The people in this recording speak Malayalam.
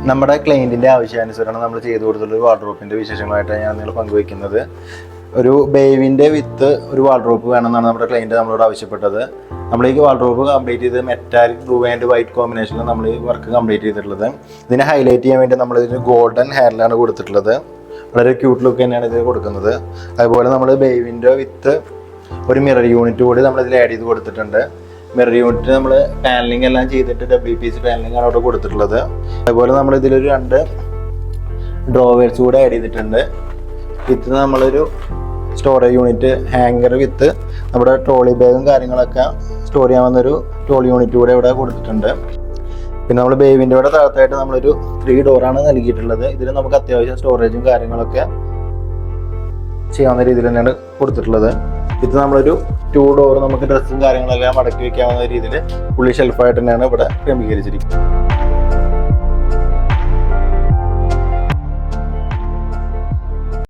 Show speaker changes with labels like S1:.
S1: നമ്മുടെ ക്ലയൻറ്റിൻ്റെ ആവശ്യാനുസരണം നമ്മൾ ചെയ്തു കൊടുത്തുള്ള വാർഡ്രോപ്പിൻ്റെ വിശേഷങ്ങളായിട്ടാണ് ഞാൻ നിങ്ങൾ പങ്കുവയ്ക്കുന്നത്. ഒരു ബേവിൻ്റെ വിത്ത് ഒരു വാർഡ്രോപ്പ് വേണമെന്നാണ് നമ്മുടെ ക്ലയൻറ്റ് നമ്മളോട് ആവശ്യപ്പെട്ടത്. നമ്മൾ ഈ വാർഡ്രോപ്പ് കംപ്ലീറ്റ് ചെയ്ത് മെറ്റാലിക് ബ്ലൂ ആൻഡ് വൈറ്റ് കോമ്പിനേഷനിൽ നമ്മൾ ഈ വർക്ക് കംപ്ലീറ്റ് ചെയ്തിട്ടുള്ളത്. ഇതിനെ ഹൈലൈറ്റ് ചെയ്യാൻ വേണ്ടി നമ്മളിതിന് ഗോൾഡൻ ഹെയറിലാണ് കൊടുത്തിട്ടുള്ളത്. വളരെ ക്യൂട്ട് ലുക്ക് തന്നെയാണ് ഇത് കൊടുക്കുന്നത്. അതുപോലെ നമ്മൾ ബേവിൻ്റെ വിത്ത് ഒരു മിറർ യൂണിറ്റ് കൂടി നമ്മളിതിൽ ആഡ് ചെയ്ത് കൊടുത്തിട്ടുണ്ട്. മിറർ യൂണിറ്റ് നമ്മൾ പാനലിംഗ് എല്ലാം ചെയ്തിട്ട് WPC പാനലിംഗ് ആണ് അവിടെ കൊടുത്തിട്ടുള്ളത്. അതുപോലെ നമ്മൾ ഇതിലൊരു 2 ഡ്രോവേഴ്സ് കൂടെ ആഡ് ചെയ്തിട്ടുണ്ട്. വിത്ത് നമ്മളൊരു സ്റ്റോറേജ് യൂണിറ്റ് ഹാങ്കർ വിത്ത് നമ്മുടെ ട്രോളി ബാഗും കാര്യങ്ങളൊക്കെ സ്റ്റോർ ചെയ്യാവുന്നൊരു ട്രോളി യൂണിറ്റ് കൂടെ ഇവിടെ കൊടുത്തിട്ടുണ്ട്. പിന്നെ നമ്മൾ ബേവിൻ്റെ ഇവിടെ താഴത്തായിട്ട് നമ്മളൊരു 3 ഡോറാണ് നൽകിയിട്ടുള്ളത്. ഇതിൽ നമുക്ക് അത്യാവശ്യം സ്റ്റോറേജും കാര്യങ്ങളൊക്കെ ചെയ്യാവുന്ന രീതിയിൽ തന്നെയാണ് കൊടുത്തിട്ടുള്ളത്. ഇത് നമ്മളൊരു 2 ഡോർ നമുക്ക് ഡ്രസ്സും കാര്യങ്ങളെല്ലാം മടക്കി വയ്ക്കാവുന്ന രീതിയിൽ ഫുള്ളി ഷെൽഫായിട്ട് തന്നെയാണ് ഇവിടെ ക്രമീകരിച്ചിരിക്കുന്നത്.